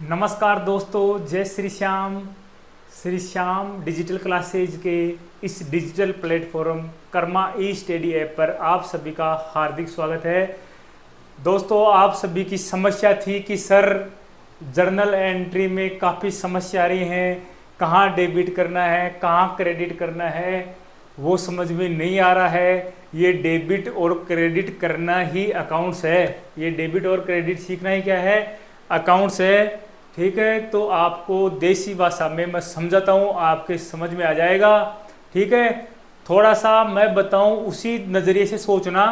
नमस्कार दोस्तों, जय श्री श्याम डिजिटल क्लासेज के इस डिजिटल प्लेटफॉर्म कर्मा ई स्टडी ऐप पर आप सभी का हार्दिक स्वागत है। दोस्तों, आप सभी की समस्या थी कि सर जर्नल एंट्री में काफ़ी समस्या आ रही हैं, कहाँ डेबिट करना है कहाँ क्रेडिट करना है वो समझ में नहीं आ रहा है। ये डेबिट और क्रेडिट करना ही अकाउंट्स है, ये डेबिट और क्रेडिट सीखना ही क्या है, अकाउंट्स है। ठीक है, तो आपको देसी भाषा में मैं समझाता हूँ, आपके समझ में आ जाएगा। ठीक है, थोड़ा सा मैं बताऊँ उसी नज़रिए से सोचना,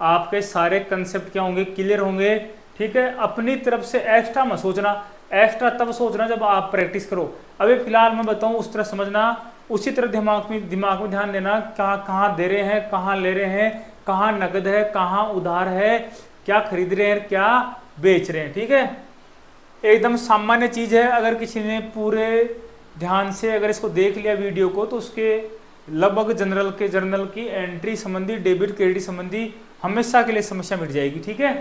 आपके सारे कंसेप्ट क्या होंगे, क्लियर होंगे। ठीक है, अपनी तरफ से एक्स्ट्रा मत सोचना, एक्स्ट्रा तब सोचना जब आप प्रैक्टिस करो। अभी फिलहाल मैं बताऊँ उस तरह समझना, उसी तरह दिमाग में ध्यान देना, कहाँ कहाँ दे रहे हैं, कहाँ ले रहे हैं, कहाँ नगद है, कहाँ उधार है, क्या खरीद रहे हैं, क्या बेच रहे हैं। ठीक है, एकदम सामान्य चीज़ है। अगर किसी ने पूरे ध्यान से अगर इसको देख लिया वीडियो को, तो उसके लगभग जर्नल की एंट्री संबंधी, डेबिट क्रेडिट संबंधी हमेशा के लिए समस्या मिट जाएगी। ठीक है,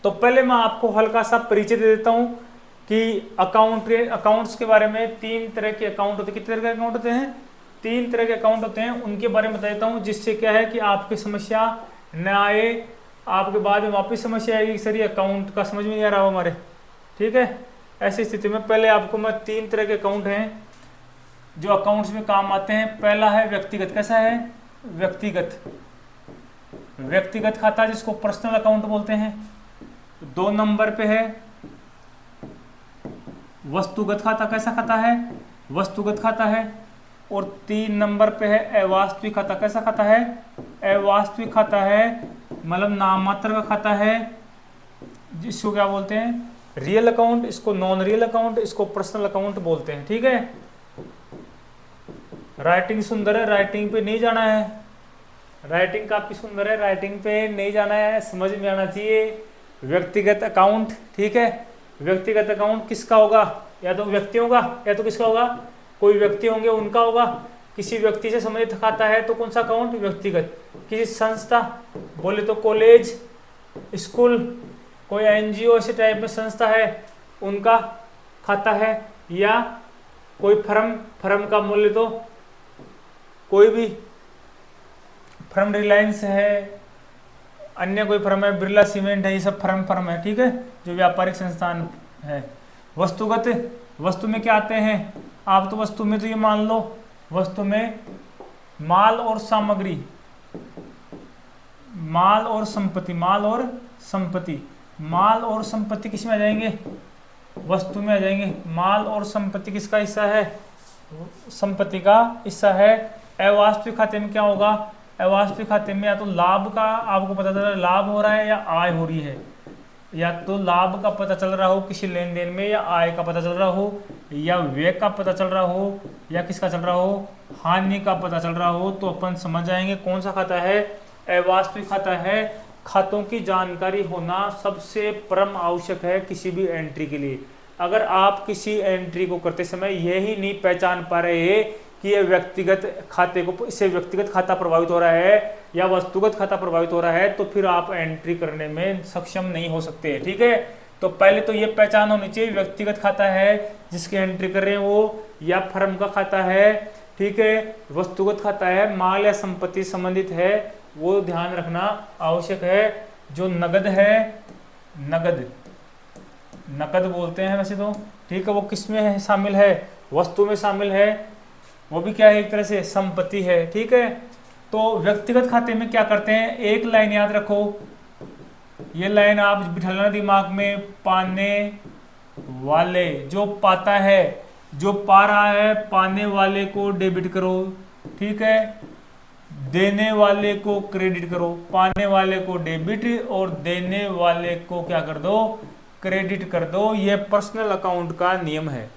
तो पहले मैं आपको हल्का सा परिचय दे देता हूँ कि अकाउंट्स के बारे में। तीन तरह के अकाउंट होते हैं। कितने तरह के अकाउंट होते हैं? तीन तरह के अकाउंट होते हैं, उनके बारे में बता देता हूँ, जिससे क्या है कि आपकी समस्या न आए। आपके बाद में वापस समस्या आएगी, सर ये अकाउंट का समझ में नहीं आ रहा हमारे। ठीक है, ऐसी स्थिति में पहले आपको मैं तीन तरह के अकाउंट हैं जो अकाउंट्स में काम आते हैं। पहला है व्यक्तिगत। कैसा है? व्यक्तिगत खाता, जिसको पर्सनल अकाउंट बोलते हैं। दो नंबर पे है वस्तुगत खाता। कैसा खाता है? वस्तुगत खाता है। और तीन नंबर पे है अवास्तविक खाता। कैसा खाता है? अवास्तविक खाता है, मतलब नाममात्र का खाता है, जिसको क्या बोलते हैं, रियल अकाउंट, इसको नॉन रियल अकाउंट, इसको पर्सनल अकाउंट बोलते हैं। ठीक है, राइटिंग सुंदर है, राइटिंग पे नहीं जाना है, राइटिंग काफी सुंदर है, राइटिंग पे नहीं जाना है, समझ में आना चाहिए। व्यक्तिगत अकाउंट। ठीक है, व्यक्तिगत अकाउंट किसका होगा? या तो व्यक्ति होगा या तो किसका होगा, कोई व्यक्ति होंगे उनका होगा। किसी व्यक्ति से संबंधित खाता है तो कौन सा अकाउंट? व्यक्तिगत। किसी संस्था, बोले तो कॉलेज, स्कूल, कोई एनजीओ ऐसे टाइप में संस्था है, उनका खाता है। या कोई फर्म का मूल्य तो कोई भी फर्म, रिलायंस है, अन्य कोई फर्म है, बिरला सीमेंट है, ये सब फर्म है। ठीक है, जो व्यापारिक संस्थान है। वस्तुगत, वस्तु में क्या आते हैं आप? तो वस्तु में तो ये मान लो, वस्तु में माल और सामग्री, माल और संपत्ति, माल और संपत्ति किस में आ जाएंगे? वस्तु में आ जाएंगे। माल और संपत्ति किसका हिस्सा है? संपत्ति का हिस्सा है। अवास्तविक खाते में क्या होगा? अवास्तविक खाते में या तो लाभ का आपको पता चल रहा है, लाभ हो रहा है, या आय हो रही है। या तो लाभ का पता चल रहा हो किसी लेन देन में, या आय का पता चल रहा हो, या व्यय का पता चल रहा हो, या किसका चल रहा हो, हानि का पता चल रहा हो, तो अपन समझ जाएंगे कौन सा खाता है, अवास्तविक खाता है। खातों की जानकारी होना सबसे परम आवश्यक है किसी भी एंट्री के लिए। अगर आप किसी एंट्री को करते समय यही नहीं पहचान पा रहे कि ये व्यक्तिगत खाते को, इससे व्यक्तिगत खाता प्रभावित हो रहा है या वस्तुगत खाता प्रभावित हो रहा है, तो फिर आप एंट्री करने में सक्षम नहीं हो सकते। ठीक है, तो पहले तो ये पहचान होनी चाहिए, व्यक्तिगत खाता है जिसकी एंट्री कर रहे हैं वो, या फर्म का खाता है। ठीक है, वस्तुगत खाता है, माल या संपत्ति संबंधित है, वो ध्यान रखना आवश्यक है। जो नगद है, नकद बोलते हैं वैसे तो। ठीक है, वो किस में है शामिल है? वस्तु में शामिल है, वो भी क्या है, एक तरह से संपत्ति है। ठीक है, तो व्यक्तिगत खाते में क्या करते हैं, एक लाइन याद रखो, ये लाइन आप बिठा लेना दिमाग में। पाने वाले, जो पाता है, जो पा रहा है, पाने वाले को डेबिट करो। ठीक है, देने वाले को क्रेडिट करो। पाने वाले को डेबिट और देने वाले को क्या कर दो, क्रेडिट कर दो। ये पर्सनल अकाउंट का नियम है।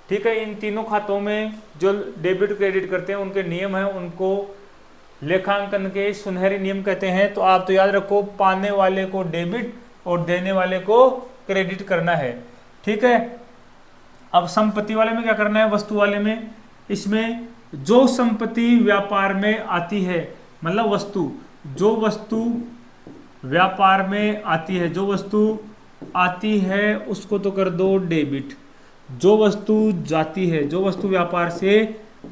ठीक है, इन तीनों खातों में जो डेबिट क्रेडिट करते हैं उनके नियम है, उनको लेखांकन के सुनहरे नियम कहते हैं। तो आप तो याद रखो, पाने वाले को डेबिट और देने वाले को क्रेडिट करना है। ठीक है, अब संपत्ति वाले में क्या करना है, वस्तु वाले में, इसमें जो संपत्ति व्यापार में आती है, मतलब वस्तु, जो वस्तु व्यापार में आती है, जो वस्तु आती है उसको तो कर दो डेबिट। जो वस्तु जाती है, जो वस्तु व्यापार से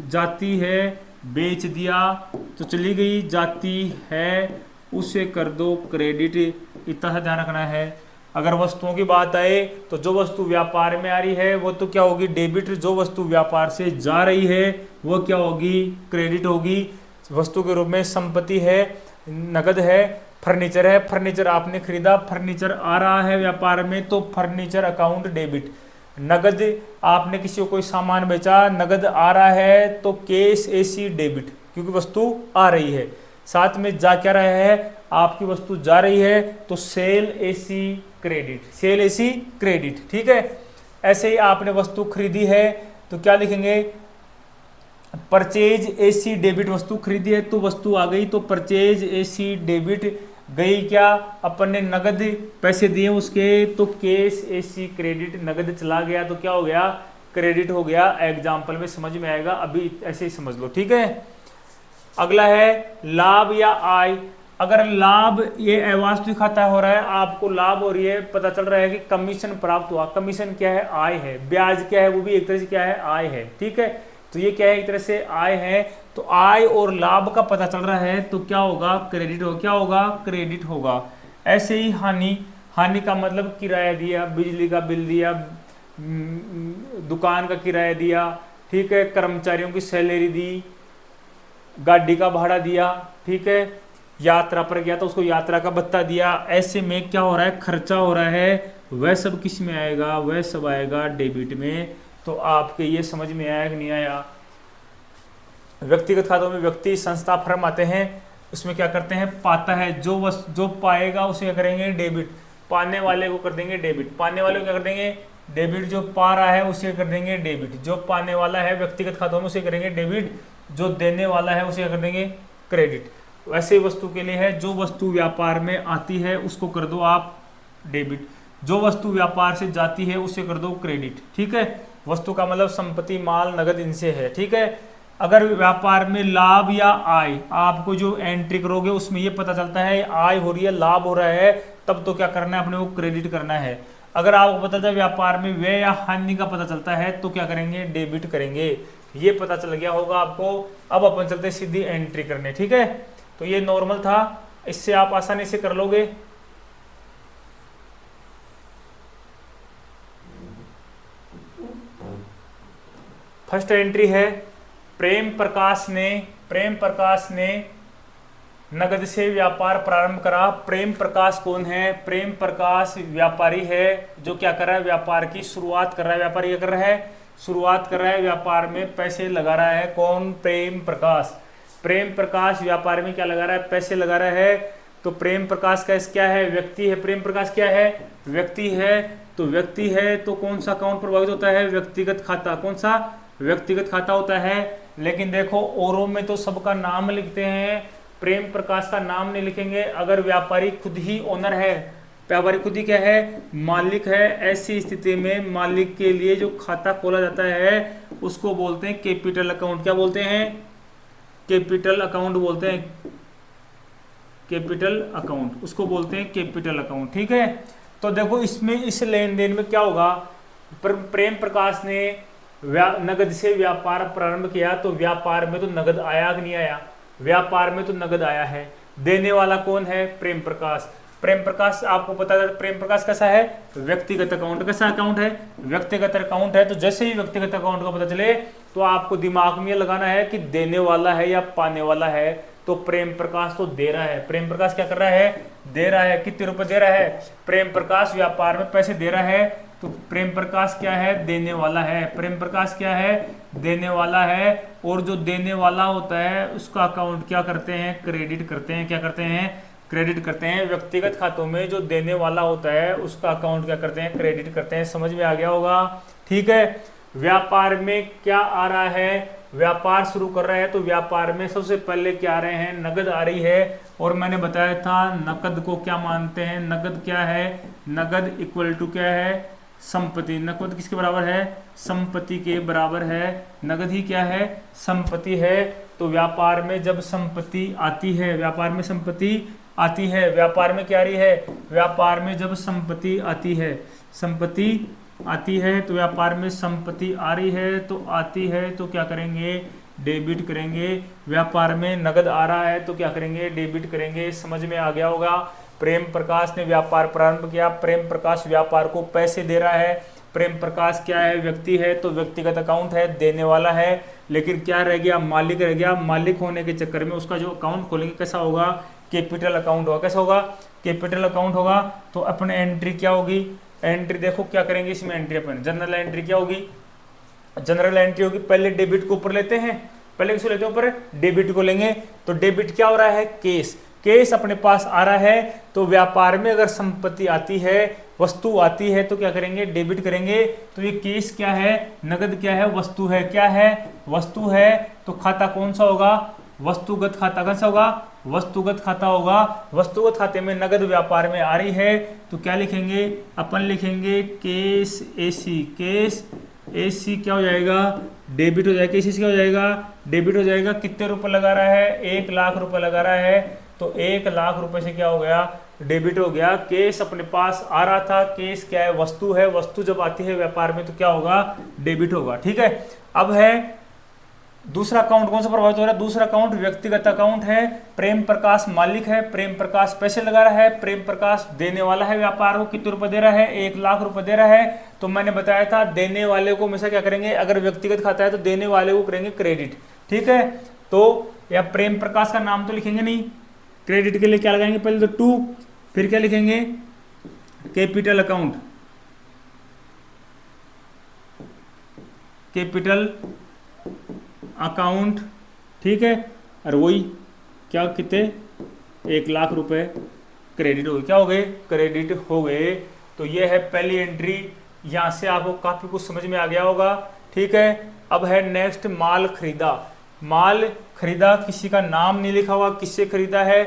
जाती है, बेच दिया तो चली गई, जाती है उसे कर दो क्रेडिट। इतना सा ध्यान रखना है। अगर वस्तुओं की बात आए तो जो वस्तु व्यापार में आ रही है वो तो क्या होगी, डेबिट। जो वस्तु व्यापार से जा रही है वो क्या होगी, क्रेडिट होगी। वस्तु के रूप में संपत्ति है, नगद है, फर्नीचर है, फर्नीचर आपने खरीदा, फर्नीचर आ रहा है व्यापार में तो फर्नीचर अकाउंट डेबिट। नगद आपने किसी को कोई सामान बेचा, नगद आ रहा है तो कैश एसी डेबिट, क्योंकि वस्तु आ रही है। साथ में जा क्या रहा है, आपकी वस्तु जा रही है तो sale AC credit, sale AC credit. ठीक है। ऐसे ही आपने वस्तु खरीदी है तो क्या लिखेंगे, परचेज एसी डेबिट। वस्तु खरीदी है तो वस्तु आ गई तो परचेज एसी डेबिट। गई क्या, अपन ने नगद पैसे दिए उसके तो कैश एसी क्रेडिट। नगद चला गया तो क्या हो गया, क्रेडिट हो गया। एग्जाम्पल में समझ में आएगा, अभी ऐसे ही समझ लो। ठीक है। अगला है लाभ या आय। अगर लाभ, ये अवास्तविक खाता हो रहा है, आपको लाभ हो रही है, पता चल रहा है कि कमीशन प्राप्त हुआ। कमीशन क्या है, आय है। ब्याज क्या है, वो भी एक तरह से क्या है, आय है। ठीक है। तो ये क्या है, एक तरह से आय है। तो आय और लाभ का पता चल रहा है तो क्या होगा, क्रेडिट हो, क्या होगा, क्रेडिट होगा। ऐसे ही हानि, हानि का मतलब किराया दिया, बिजली का बिल दिया, दुकान का किराया दिया, ठीक है, कर्मचारियों की सैलरी दी, गाड़ी का भाड़ा दिया, ठीक है, यात्रा पर गया तो उसको यात्रा का भत्ता दिया। ऐसे में क्या हो रहा है, खर्चा हो रहा है, वह सब किस में आएगा, वह सब आएगा डेबिट में। तो आपके ये समझ में आया कि नहीं आया। व्यक्तिगत खातों में व्यक्ति, संस्था, फर्म आते हैं, उसमें क्या करते हैं, पाता है, जो पाएगा उसे क्या करेंगे, डेबिट। पाने वाले को कर देंगे डेबिट, पाने वाले को क्या कर देंगे, डेबिट। जो पा रहा है उसे कर देंगे डेबिट। जो पाने वाला है व्यक्तिगत खातों में उसे करेंगे डेबिट। जो देने वाला है उसे कर देंगे क्रेडिट। वैसे वस्तु के लिए है, जो वस्तु व्यापार में आती है उसको कर दो आप डेबिट। जो वस्तु व्यापार से जाती है उसे कर दो क्रेडिट। ठीक है। वस्तु का मतलब संपत्ति, माल, नगद, इनसे है। ठीक है। अगर व्यापार में लाभ या आय, आपको जो एंट्री करोगे उसमें ये पता चलता है आय हो रही है, लाभ हो रहा है, तब तो क्या करना है, अपने को क्रेडिट करना है। अगर आपको पता चलता है व्यापार में व्यय या हानि का पता चलता है तो क्या करेंगे, डेबिट करेंगे। ये पता चल गया होगा आपको। अब अपन चलते सीधी एंट्री करने। ठीक है। तो ये नॉर्मल था, इससे आप आसानी से कर लोगे। फर्स्ट एंट्री है, प्रेम प्रकाश ने नगद से व्यापार प्रारंभ करा। प्रेम प्रकाश कौन है, प्रेम प्रकाश व्यापारी है, जो क्या कर रहा है, व्यापार की शुरुआत कर रहा है। व्यापारी क्या कर रहा है, शुरुआत कर रहा है, व्यापार में पैसे लगा रहा है। कौन, प्रेम प्रकाश। प्रेम प्रकाश व्यापार में क्या लगा रहा है, पैसे लगा रहा है। तो प्रेम प्रकाश का क्या है, व्यक्ति है। प्रेम प्रकाश क्या है, व्यक्ति है। तो व्यक्ति है तो कौन सा अकाउंट प्रभावित होता है, व्यक्तिगत खाता। कौन सा, व्यक्तिगत खाता होता है। लेकिन देखो औरों में तो सबका नाम लिखते हैं, प्रेम प्रकाश का नाम नहीं लिखेंगे। अगर व्यापारी खुद ही ओनर है, व्यापारी खुद ही क्या है, मालिक है, ऐसी स्थिति में मालिक के लिए जो खाता खोला जाता है उसको बोलते हैं कैपिटल अकाउंट। क्या बोलते हैं, कैपिटल अकाउंट बोलते हैं। कैपिटल अकाउंट उसको बोलते हैं, कैपिटल अकाउंट। ठीक है। तो देखो इसमें, इस लेन देन में क्या होगा, प्रेम प्रकाश ने नगद से व्यापार प्रारंभ किया तो व्यापार में तो नगद आया कि नहीं आया, व्यापार में तो नगद आया है। देने वाला कौन है, प्रेम प्रकाश। प्रेम प्रकाश आपको पता है, प्रेम प्रकाश कैसा है, व्यक्तिगत अकाउंट। कैसा अकाउंट है, व्यक्तिगत अकाउंट है। तो जैसे ही व्यक्तिगत अकाउंट का पता चले तो आपको दिमाग में लगाना है कि देने वाला है या पाने वाला है। तो प्रेम प्रकाश तो दे रहा है। प्रेम प्रकाश क्या कर रहा है, दे रहा है। कितने रुपए दे रहा है, प्रेम प्रकाश व्यापार में पैसे दे रहा है। तो प्रेम प्रकाश क्या है, देने वाला है। प्रेम प्रकाश क्या है, देने वाला है। और जो देने वाला होता है उसका अकाउंट क्या करते हैं, क्रेडिट करते हैं। क्या करते हैं, क्रेडिट करते हैं। व्यक्तिगत खातों में जो देने वाला होता है उसका अकाउंट क्या करते हैं, क्रेडिट करते हैं। समझ में आ गया होगा। ठीक है। व्यापार में क्या आ रहा है, व्यापार शुरू कर रहा है तो व्यापार में सबसे पहले क्या आ रहे हैं, नगद आ रही है। और मैंने बताया था नकद को क्या मानते हैं, नगद क्या है, नगद इक्वल टू क्या है, संपत्ति। नकद किसके बराबर है, संपत्ति के बराबर है। नगद ही क्या है, संपत्ति है। तो व्यापार में जब संपत्ति आती है, व्यापार में संपत्ति आती है, व्यापार में क्या आ रही है, व्यापार में जब संपत्ति आती है, संपत्ति आती है तो व्यापार में संपत्ति आ रही है तो आती है तो क्या करेंगे, डेबिट करेंगे। व्यापार में नगद आ रहा है तो क्या करेंगे, डेबिट करेंगे। समझ में आ गया होगा। प्रेम प्रकाश ने व्यापार प्रारंभ किया, प्रेम प्रकाश व्यापार को पैसे दे रहा है। प्रेम प्रकाश क्या है, व्यक्ति है तो व्यक्तिगत अकाउंट है, देने वाला है। लेकिन क्या रह गया, मालिक रह गया। मालिक होने के चक्कर में उसका जो अकाउंट खोलेंगे कैसा होगा, कैपिटल अकाउंट होगा। कैसा होगा, कैपिटल अकाउंट होगा। तो अपने एंट्री क्या होगी, एंट्री देखो क्या करेंगे इसमें, एंट्री अपन जनरल एंट्री क्या होगी, जनरल एंट्री होगी। पहले डेबिट को ऊपर लेते हैं, पहले किसको लेते हैं ऊपर, डेबिट को लेंगे। तो डेबिट क्या हो रहा है, केस, केस अपने पास आ रहा है। तो व्यापार में अगर संपत्ति आती है, वस्तु आती है तो क्या करेंगे, डेबिट करेंगे। तो ये केस क्या है, नगद क्या है, वस्तु है। क्या है, वस्तु है। तो खाता कौन सा होगा, वस्तुगत खाता। कैसा होगा, वस्तुगत खाता होगा। वस्तुगत खाते में नगद व्यापार में आ रही है तो क्या लिखेंगे, अपन लिखेंगे केस एसी। केस एसी क्या हो जाएगा, डेबिट हो जाएगा। केस क्या हो जाएगा, डेबिट हो जाएगा। कितने रुपए लगा रहा है, 1 लाख रुपए लगा रहा है तो 1 लाख रुपए से क्या हो गया, डेबिट हो गया। केस अपने पास आ रहा था, केस क्या है, वस्तु है। वस्तु जब आती है व्यापार में तो क्या होगा, डेबिट होगा। ठीक है। अब है दूसरा अकाउंट कौन सा प्रभावित हो रहा है, दूसरा अकाउंट व्यक्तिगत अकाउंट है। प्रेम प्रकाश मालिक है, प्रेम प्रकाश पैसे लगा रहा है, प्रेम प्रकाश देने वाला है व्यापार को। कितने रुपए दे रहा है, 1 लाख रुपए दे रहा है। तो मैंने बताया था देने वाले को हमेशा क्या करेंगे, अगर व्यक्तिगत खाता है तो देने वाले को करेंगे क्रेडिट। ठीक है। तो या प्रेम प्रकाश का नाम तो लिखेंगे नहीं, क्रेडिट के लिए क्या लगाएंगे, पहले तो 2, फिर क्या लिखेंगे, कैपिटल अकाउंट, कैपिटल अकाउंट। ठीक है। और वही क्या, कितने, 1 लाख रुपए क्रेडिट हो गए। क्या हो गए, क्रेडिट हो गए। तो ये है पहली एंट्री। यहां से आपको काफी कुछ समझ में आ गया होगा। ठीक है। अब है नेक्स्ट, माल खरीदा। माल खरीदा, किसी का नाम नहीं लिखा हुआ, किससे खरीदा है।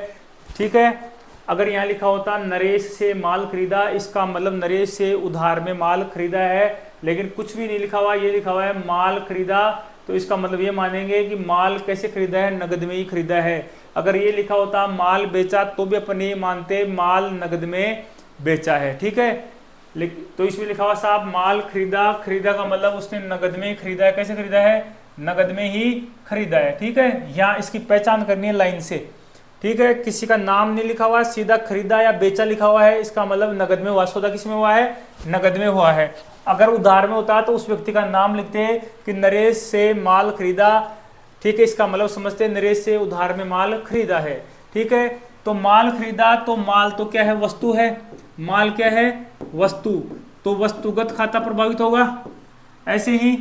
ठीक है। अगर यहाँ लिखा होता नरेश से माल खरीदा, इसका मतलब नरेश से उधार में माल खरीदा है। लेकिन कुछ भी नहीं लिखा हुआ, ये लिखा हुआ है माल खरीदा। तो इसका मतलब ये मानेंगे कि माल कैसे खरीदा है, नगद में ही खरीदा है। अगर ये लिखा होता माल बेचा तो भी अपन ये मानते माल नगद में बेचा है। ठीक है। तो इसमें लिखा हुआ साहब माल खरीदा, खरीदा का मतलब उसने नगद में ही खरीदा है। कैसे खरीदा है, नगद में ही खरीदा है। ठीक है। यहाँ इसकी पहचान करनी है लाइन से। ठीक है। किसी का नाम नहीं लिखा हुआ, सीधा खरीदा या बेचा लिखा हुआ है, इसका मतलब नगद में हुआ। सौदा किस में हुआ है, नगद में हुआ है। अगर उधार में होता तो उस व्यक्ति का नाम लिखते हैं कि नरेश से माल खरीदा। ठीक है। इसका मतलब समझते हैं नरेश से उधार में माल खरीदा है। ठीक है। तो माल खरीदा, तो माल तो क्या है, वस्तु है। माल क्या है, वस्तु। तो वस्तुगत खाता प्रभावित होगा। ऐसे ही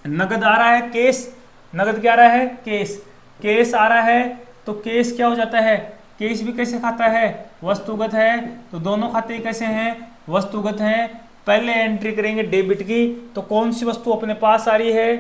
नगद आ रहा है, केस, नगद क्या आ रहा है, केस, केस आ रहा है तो केस क्या हो जाता है, केस भी कैसे खाता है, वस्तुगत है। तो दोनों खाते कैसे हैं, वस्तुगत हैं। पहले एंट्री करेंगे डेबिट की। तो कौन सी वस्तु अपने पास आ रही है,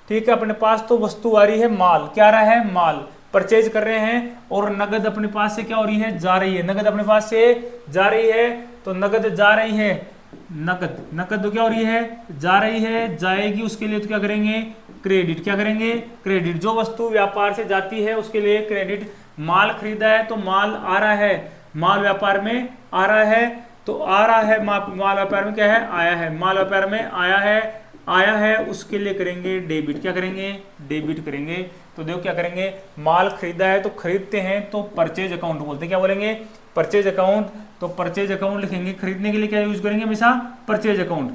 ठीक है, अपने पास तो वस्तु आ रही है, माल। क्या आ रहा है, माल परचेज कर रहे हैं। और नगद अपने पास से क्या हो रही है, जा रही है। नगद अपने पास से जा रही है तो नगद जा रही है, नगद, नगद तो क्या हो रही है, जा रही है, जाएगी। उसके लिए तो क्या करेंगे, क्रेडिट। क्या करेंगे, क्रेडिट। जो वस्तु व्यापार से जाती है उसके लिए क्रेडिट। माल खरीदा है तो माल आ रहा है, माल व्यापार में आ रहा है। तो आ रहा है, माल व्यापार में क्या है, आया है। माल व्यापार में आया है, आया है, उसके लिए करेंगे डेबिट। क्या करेंगे, डेबिट करेंगे। तो देखो क्या करेंगे, माल खरीदा है तो खरीदते हैं तो परचेज अकाउंट बोलते हैं। क्या बोलेंगे, परचेज अकाउंट। तो परचेज अकाउंट लिखेंगे। खरीदने के लिए क्या यूज करेंगे हमेशा, परचेज अकाउंट।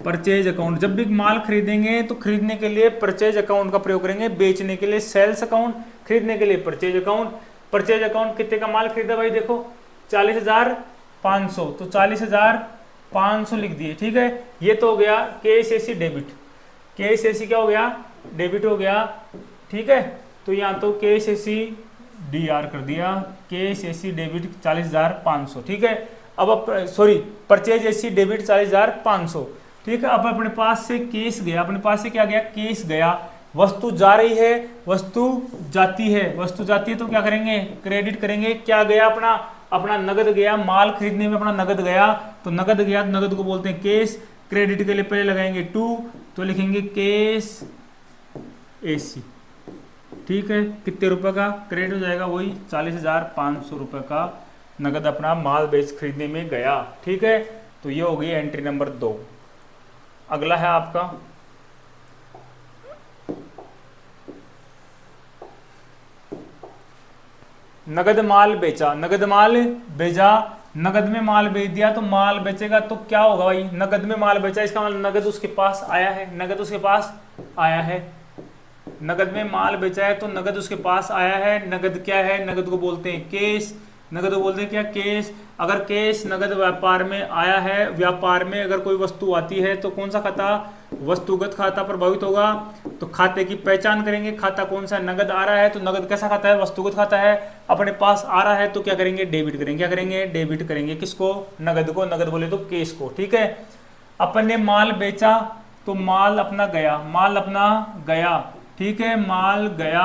Purchase account. जब भी माल खरीदेंगे तो खरीदने के लिए परचेज अकाउंट का प्रयोग करेंगे। बेचने के लिए सेल्स अकाउंट, खरीदने के लिए परचेज अकाउंट। परचेज अकाउंट कितने का माल खरीदा भाई, देखो 40,500, तो 40,500 लिख दिए। ठीक है। ये तो हो गया केएसएसी डेबिट। केएसएसी क्या हो गया, डेबिट हो गया। ठीक है। तो यहाँ तो केएसएसी डीआर कर दिया, केएसएसी डेबिट 40,500। ठीक है। अब सॉरी, परचेज एसी डेबिट 40,500। ठीक है। अब अपने पास से केस गया, अपने पास से क्या गया, केस गया। वस्तु जा रही है, वस्तु जाती है, वस्तु जाती है तो क्या करेंगे, क्रेडिट करेंगे। क्या गया, अपना नगद गया, माल खरीदने में अपना नगद गया। तो नगद गया, नगद को बोलते हैं केस। क्रेडिट के लिए पहले लगाएंगे 2, तो लिखेंगे केस AC, ठीक है। कितने रुपए का क्रेडिट हो जाएगा, वही 40,500 रुपये का नगद अपना माल बेच खरीदने में गया, ठीक है। तो ये हो गई एंट्री नंबर 2। अगला है आपका नगद माल बेचा। नगद माल बेचा, नगद में माल बेच दिया तो माल बेचेगा तो क्या होगा भाई, नगद में माल बेचा इसका मतलब नगद उसके पास आया है, नगद उसके पास आया है। नगद में माल बेचा है तो नगद उसके पास आया है। नगद क्या है, नगद को बोलते हैं कैश, नगद को बोलते हैं क्या, कैश। अगर कैश नगद व्यापार में आया है, व्यापार में अगर कोई वस्तु आती है तो कौन सा खाता, वस्तुगत खाता प्रभावित होगा। तो खाते की पहचान करेंगे, खाता कौन सा, नगद आ रहा है तो नगद कैसा खाता है, वस्तुगत खाता है। अपने पास आ रहा है तो क्या करेंगे, डेबिट करेंगे। क्या करेंगे, डेबिट करेंगे। किसको, नगद को, नगद बोले तो कैश को, ठीक है। अपन ने माल बेचा तो माल अपना गया, माल अपना गया, ठीक है। माल गया,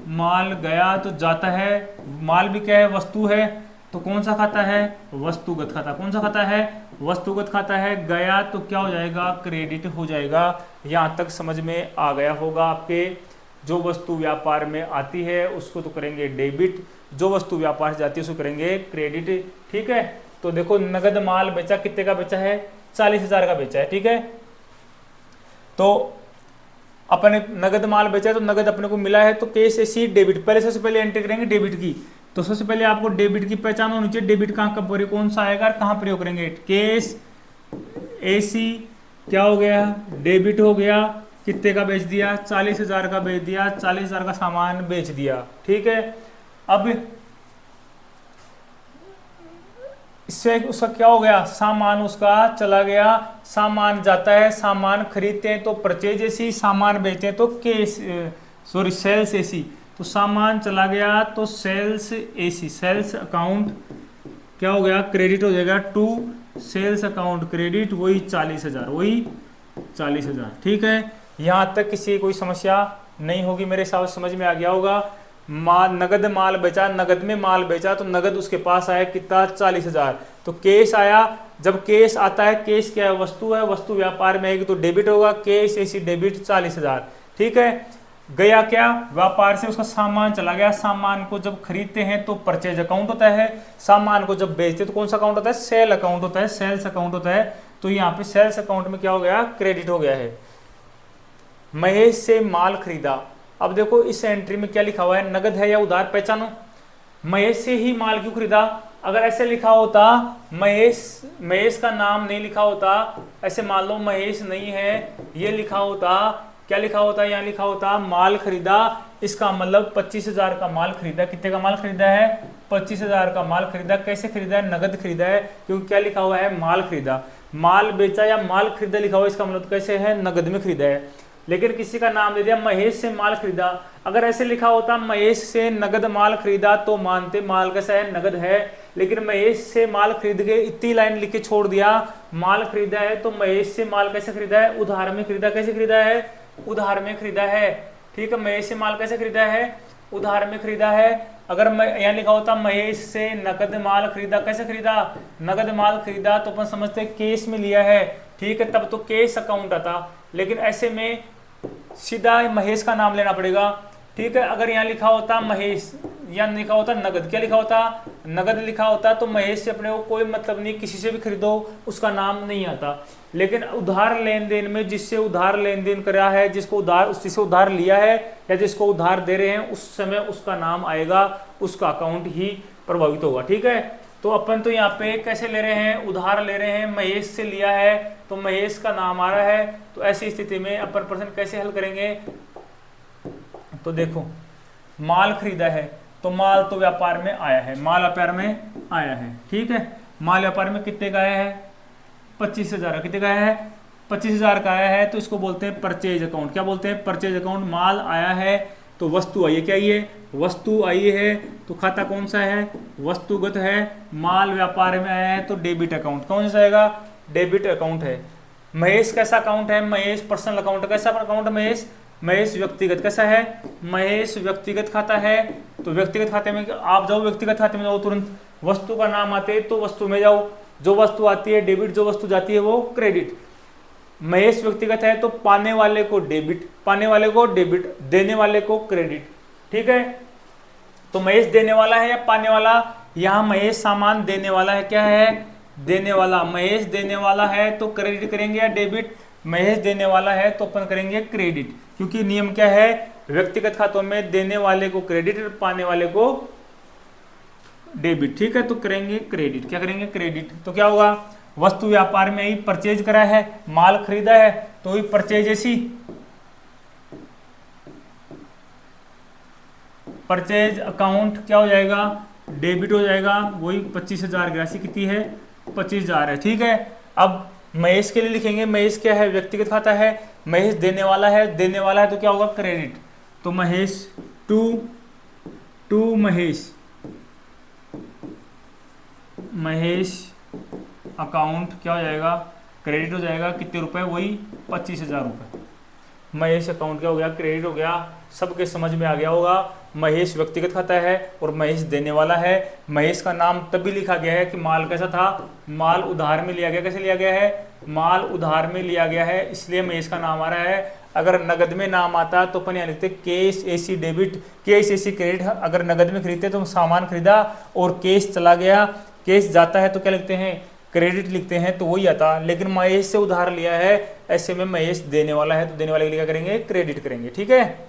माल गया तो जाता है, माल भी क्या है, वस्तु है, तो कौन सा खाता है, वस्तुगत खाता। कौन सा खाता है, वस्तुगत खाता है। गया तो क्या हो जाएगा, क्रेडिट हो जाएगा। यहाँ तक समझ में आ गया होगा आपके। जो वस्तु व्यापार में आती है उसको तो करेंगे डेबिट, जो वस्तु व्यापार से जाती है उसको करेंगे क्रेडिट, ठीक है। तो देखो नगद माल बेचा, कितने का बेचा है, 40,000 का बेचा है, ठीक है। तो अपने नगद माल बेचा है तो नगद अपने को मिला है तो कैश एसी डेबिट, पहले सबसे पहले एंट्री करेंगे डेबिट की। तो सबसे पहले आपको डेबिट की पहचान होनी चाहिए, डेबिट कहाँ कब प्रयोग, कौन सा आएगा, कहाँ प्रयोग करेंगे, कैश एसी क्या हो गया, डेबिट हो गया। कितने का बेच दिया, 40,000 का बेच दिया, 40,000 का सामान बेच दिया, ठीक है। अब इससे उसका क्या हो गया, सामान उसका चला गया, सामान जाता है, सामान खरीदते हैं तो परचेज एसी, सामान बेचते हैं तो केस सॉरी सेल्स एसी। तो सामान चला गया तो सेल्स एसी, सेल्स अकाउंट क्या हो गया, क्रेडिट हो जाएगा टू सेल्स अकाउंट क्रेडिट, वही 40,000, वही 40,000, ठीक है। यहाँ तक किसी कोई समस्या नहीं होगी, मेरे हिसाब से समझ में आ गया होगा। नगद माल बेचा, नगद में माल बेचा तो नगद उसके पास आया कितना, 40,000। तो केस आया, जब केस आता है, केस क्या है, वस्तु है, वस्तु व्यापार में आएगी तो डेबिट होगा, केस ऐसी डेबिट 40,000, ठीक है। गया क्या, व्यापार से उसका सामान चला गया, सामान को जब खरीदते हैं तो परचेज अकाउंट होता है, सामान को जब बेचते तो कौन सा अकाउंट होता है, सेल अकाउंट होता है, सेल्स अकाउंट होता है। तो यहाँ पे सेल्स अकाउंट में क्या हो गया, क्रेडिट हो गया है। महेश से माल खरीदा, अब देखो इस एंट्री में क्या लिखा हुआ है, नगद है या उधार, पहचानो। महेश से ही माल क्यों खरीदा, अगर ऐसे लिखा होता महेश का नाम नहीं लिखा होता, ऐसे मान लो महेश नहीं है, ये लिखा होता, क्या लिखा होता, यहाँ लिखा होता माल खरीदा, इसका मतलब 25,000 का माल खरीदा। कितने का माल खरीदा है, 25,000 का माल खरीदा। कैसे खरीदा है, नगद खरीदा है, क्योंकि क्या लिखा हुआ है, माल खरीदा। माल बेचा या माल खरीदा लिखा हुआ, इसका मतलब कैसे है, नगद में खरीदा है। लेकिन किसी का नाम दे दिया महेश से माल खरीदा, अगर ऐसे लिखा होता महेश से नगद माल खरीदा तो मानते माल कैसा है, नगद है। लेकिन महेश से माल खरीद के इतनी लाइन लिख के छोड़ दिया, माल खरीदा है तो महेश से माल कैसे खरीदा है, उधार में खरीदा। कैसे खरीदा है, उधार में खरीदा है, ठीक है। महेश से माल कैसे खरीदा है, उधार में खरीदा है। अगर यहाँ लिखा होता महेश से नगद माल खरीदा, कैसे खरीदा, नगद माल खरीदा, तो अपन समझते केस में लिया है, ठीक है, तब तो केस अकाउंट आता। लेकिन ऐसे में सीधा महेश का नाम लेना पड़ेगा, ठीक है। अगर यहाँ लिखा होता महेश, यहाँ लिखा होता नगद, क्या लिखा होता, नगद लिखा होता, तो महेश से अपने को कोई मतलब नहीं, किसी से भी खरीदो उसका नाम नहीं आता। लेकिन उधार लेन देन में जिससे उधार लेन देन करा है, जिसको उधार, जिससे उधार लिया है या जिसको उधार दे रहे हैं, उस समय उसका नाम आएगा, उसका अकाउंट ही प्रभावित होगा, ठीक है। तो अपन तो यहाँ पे कैसे ले रहे हैं, उधार ले रहे हैं, महेश से लिया है तो महेश का नाम आ रहा है। तो ऐसी स्थिति में अपन प्रश्न कैसे हल करेंगे, तो देखो माल खरीदा है तो माल तो व्यापार में आया है, माल व्यापार में आया है, ठीक है। माल व्यापार में कितने का आया है, 25,000। कितने का आया है, 25,000 का आया है, तो इसको बोलते हैं परचेज अकाउंट। क्या बोलते हैं, परचेज अकाउंट। माल आया है तो वस्तु आई है, क्या आई है, वस्तु आई है, तो खाता कौन सा है, वस्तुगत है। माल व्यापार में आया है तो डेबिट अकाउंट, कौन सा आएगा, डेबिट अकाउंट है। महेश कैसा अकाउंट है, महेश पर्सनल अकाउंट। कैसा अकाउंट है महेश व्यक्तिगत। कैसा है, महेश व्यक्तिगत खाता है। तो व्यक्तिगत खाते में आप जाओ, व्यक्तिगत खाते में जाओ, तुरंत वस्तु का नाम आते तो वस्तु में जाओ, जो वस्तु आती है डेबिट, जो वस्तु जाती है वो क्रेडिट। महेश व्यक्तिगत है तो पाने वाले को डेबिट, पाने वाले को डेबिट, देने वाले को क्रेडिट। ठीक है, तो महेश देने वाला है या पाने वाला? यहाँ महेश सामान देने वाला है, क्या है? देने वाला। महेश देने वाला है तो क्रेडिट करेंगे या डेबिट? महेश देने वाला है तो अपन करेंगे क्रेडिट, क्योंकि नियम क्या है? व्यक्तिगत खातों में देने वाले को क्रेडिट और पाने वाले को डेबिट। ठीक है, तो करेंगे क्रेडिट। क्या करेंगे? क्रेडिट। तो क्या होगा? वस्तु व्यापार में ही परचेज करा है, माल खरीदा है, तो ही परचेज ऐसी, परचेज अकाउंट क्या हो जाएगा? डेबिट हो जाएगा। वही 25,000 की राशि कितनी है? 25,000 है। ठीक है, अब महेश के लिए लिखेंगे। महेश क्या है? व्यक्तिगत खाता है। महेश देने वाला है, देने वाला है तो क्या होगा? क्रेडिट। तो महेश टू महेश, महेश अकाउंट क्या हो जाएगा? क्रेडिट हो जाएगा। कितने रुपए? वही 25,000 रुपए। महेश अकाउंट क्या हो गया? क्रेडिट हो गया। सबके समझ में आ गया होगा। महेश व्यक्तिगत खाता है और महेश देने वाला है। महेश का नाम तभी लिखा गया है कि माल कैसा था? माल उधार में लिया गया। कैसे लिया गया है? माल उधार में लिया गया है, इसलिए महेश का नाम आ रहा है। अगर नगद में नाम आता तो अपन यहाँ लिखते cash AC debit, cash AC credit. अगर नगद में खरीदते तो सामान खरीदा और कैश चला गया, कैश जाता है तो क्या लिखते हैं? क्रेडिट लिखते हैं, तो वही आता। लेकिन महेश से उधार लिया है, ऐसे में महेश देने वाला है, तो देने वाले के लिए क्या करेंगे? क्रेडिट करेंगे। ठीक है,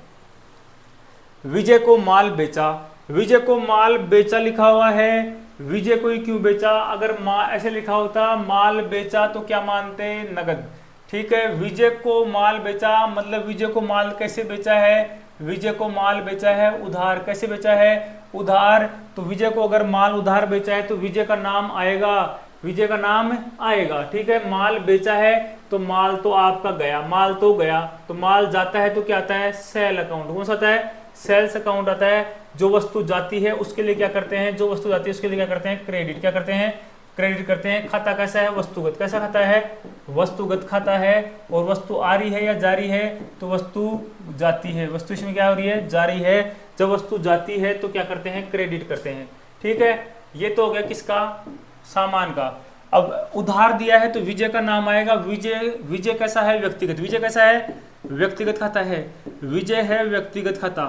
विजय को माल बेचा। विजय को माल बेचा लिखा हुआ है, विजय को ही क्यों बेचा? अगर ऐसे लिखा होता माल बेचा तो क्या मानते? नगद। ठीक है, विजय को माल बेचा मतलब विजय को माल कैसे बेचा है? विजय को माल बेचा है उधार। कैसे बेचा है? उधार। तो विजय को अगर माल उधार बेचा है तो विजय का नाम आएगा, विजय का नाम आएगा। ठीक है, माल बेचा है तो माल तो आपका गया, माल तो गया। तो माल जाता है तो क्या आता है? Sale account. कौन सा आता है? सेल्स अकाउंट आता है। जो वस्तु जाती है उसके लिए क्या करते हैं? जो वस्तु जाती है उसके लिए क्या करते हैं? क्रेडिट। क्या करते हैं? क्रेडिट करते हैं। खाता कैसा है? वस्तुगत। कैसा खाता है? वस्तुगत खाता है। और वस्तु आ रही है या जा रही है? तो वस्तु जाती है। वस्तु इसमें क्या हो रही है? जा रही है। जब वस्तु जाती है तो क्या करते हैं? क्रेडिट करते हैं। ठीक है, ये तो हो गया किसका? सामान का। अब उधार दिया है तो विजय का नाम आएगा। विजय, विजय कैसा है? व्यक्तिगत। विजय कैसा है? व्यक्तिगत खाता है। विजय है व्यक्तिगत खाता।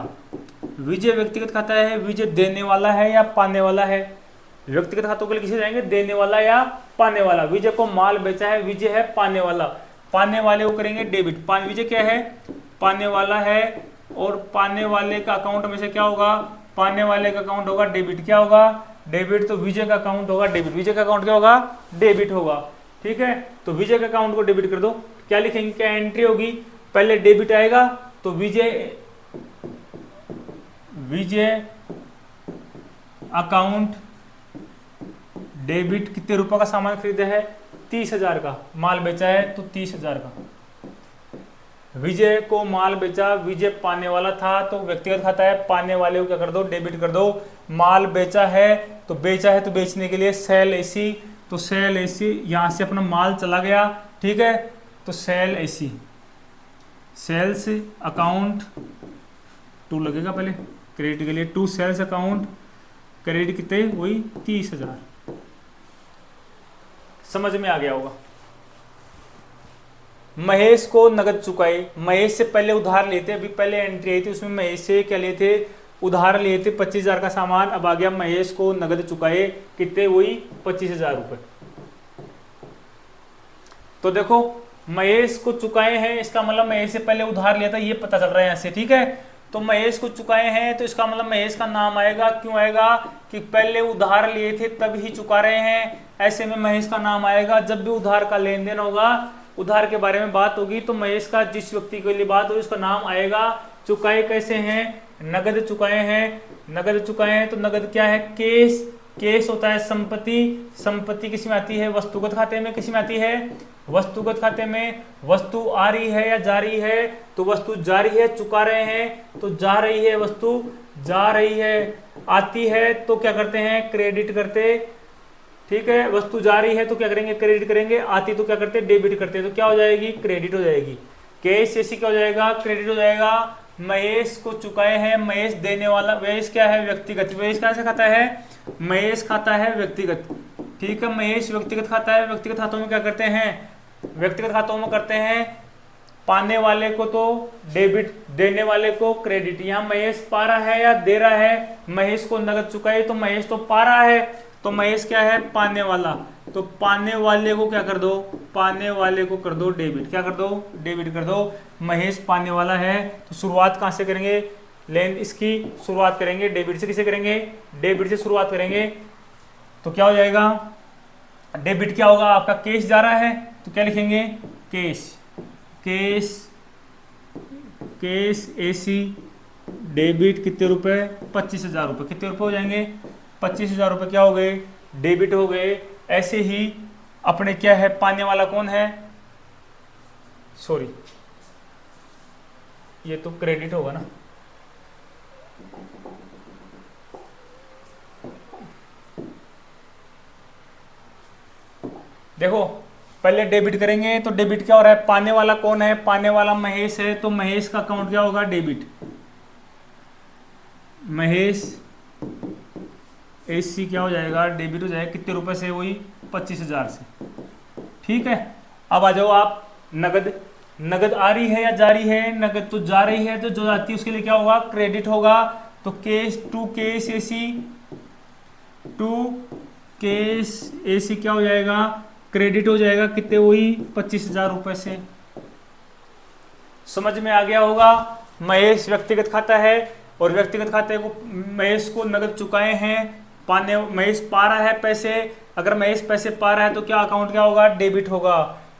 विजय व्यक्तिगत खाता है। विजय देने वाला है या पाने वाला है? व्यक्तिगत खातों के लिए किसे जाएंगे? देने वाला या पाने वाला। विजय को माल बेचा है, विजय है पाने वाला। पाने वाले को करेंगे डेबिट। विजय क्या है? पाने वाला है, और पाने वाले का अकाउंट में से क्या होगा? पाने वाले का अकाउंट होगा डेबिट। क्या होगा? डेबिट। तो विजय का अकाउंट होगा डेबिट। विजय का अकाउंट क्या होगा? डेबिट होगा। ठीक है, तो विजय के अकाउंट को डेबिट कर दो। क्या लिखेंगे? क्या एंट्री होगी? पहले डेबिट आएगा तो विजय, विजय अकाउंट डेबिट। कितने रुपए का सामान खरीदे है? 30,000 का। माल बेचा है तो 30,000 का। विजय को माल बेचा, विजय पाने वाला था तो व्यक्तिगत खाता है। पाने वाले को क्या कर दो? डेबिट कर दो। माल बेचा है तो बेचने के लिए सेल एसी, तो सेल एसी, यहां से अपना माल चला गया। ठीक है, तो sale AC, sales account to लगेगा पहले क्रेडिट के लिए। टू सेल्स अकाउंट क्रेडिट कितने? वही 30,000। समझ में आ गया होगा। महेश को नगद चुकाए। महेश से पहले उधार लेते, अभी पहले एंट्री आई थी उसमें महेश से क्या लिए थे? उधार लिए थे 25,000 का सामान। अब आ गया महेश को नगद चुकाए। कितने? वही 25,000 रुपए। तो देखो महेश को चुकाए हैं, इसका मतलब महेश से पहले उधार लिया था, ये पता चल रहा है यहाँ से। ठीक है, तो महेश को चुकाए हैं तो इसका मतलब महेश का नाम आएगा। क्यों आएगा? कि पहले उधार लिए थे तब ही चुका रहे हैं, ऐसे में महेश का नाम आएगा। जब भी उधार का लेन देन होगा, उधार के बारे में बात होगी, तो महेश का जिस व्यक्ति के लिए बात होगी उसका नाम आएगा। चुकाए कैसे हैं? नगद चुकाए हैं। नगद चुकाए हैं तो नगद क्या है? कैश। कैश होता है संपत्ति। संपत्ति किस में आती है? वस्तुगत खाते में। किस में आती है? वस्तुगत खाते में। वस्तु आ रही है या जा रही है? तो वस्तु जा रही है, चुका रहे हैं तो जा रही है, वस्तु जा रही है। आती है तो क्या करते हैं? क्रेडिट करते। ठीक है, वस्तु जा रही है तो क्या करेंगे? क्रेडिट करेंगे। आती तो क्या करते? डेबिट करते। तो क्या हो जाएगी? क्रेडिट हो जाएगी। कैश ऐसी क्या हो जाएगा? क्रेडिट हो जाएगा। महेश को चुकाए हैं। महेश देने वाला। महेश क्या है? व्यक्तिगत। महेश कैसे खाता है? महेश खाता है व्यक्तिगत। ठीक है, महेश व्यक्तिगत खाता है। व्यक्तिगत खातों में क्या करते हैं? व्यक्तिगत खातों में करते हैं पाने वाले को तो डेबिट, देने वाले को क्रेडिट। यहाँ महेश पा रहा है या दे रहा है, महेश को नगद चुकाई तो महेश तो पा रहा है, तो महेश क्या है, पाने वाला। तो पाने वाले को क्या कर दो, पाने वाले को कर दो डेबिट, क्या कर दो, डेबिट कर दो। महेश पाने वाला है, तो शुरुआत कहाँ से करेंगे, लेन इसकी शुरुआत करेंगे डेबिट से। किसे करेंगे, डेबिट से शुरुआत करेंगे। तो क्या हो जाएगा, डेबिट क्या होगा आपका, कैश जा रहा है तो क्या लिखेंगे, cash, cash, cash AC debit कितने रुपए, 25,000 रुपये। कितने रुपए हो जाएंगे, 25,000 रुपये क्या हो गए, डेबिट हो गए। ऐसे ही अपने क्या है, पाने वाला कौन है, सॉरी ये तो क्रेडिट होगा ना, देखो पहले डेबिट करेंगे तो डेबिट क्या हो रहा है, पाने वाला कौन है, पाने वाला महेश है, तो महेश का अकाउंट क्या होगा, डेबिट। महेश एसी क्या हो जाएगा, डेबिट हो जाएगा। कितने रुपए से, वही 25,000 से। ठीक है, अब आ जाओ आप नगद। नगद आ रही है या जा रही है, नगद तो जा रही है, तो जो जाती है उसके लिए क्या होगा, क्रेडिट होगा। तो cash to cash AC, to cash AC क्या हो जाएगा, क्रेडिट हो जाएगा। कितने, वही 25,000 रुपए से। समझ में आ गया होगा। महेश व्यक्तिगत खाता है और व्यक्तिगत खाते को महेश को नगद चुकाए हैं, पाने महेश पा रहा है पैसे। अगर महेश पैसे पा रहा है तो क्या अकाउंट क्या होगा, डेबिट होगा।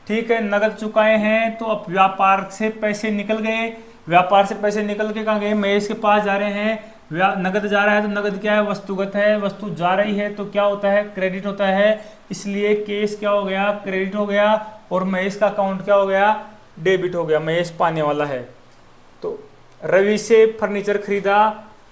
ठीक है, नगद चुकाए हैं तो अब व्यापार से पैसे निकल गए, व्यापार से पैसे निकल के कहाँ गए, महेश के पास जा रहे हैं। नगद जा रहा है तो नगद क्या है, वस्तुगत है, वस्तु जा रही है तो क्या होता है, क्रेडिट होता है। इसलिए केस क्या हो गया, क्रेडिट हो गया, और महेश का अकाउंट क्या हो गया, डेबिट हो गया। महेश पाने वाला है। तो रवि से फर्नीचर खरीदा,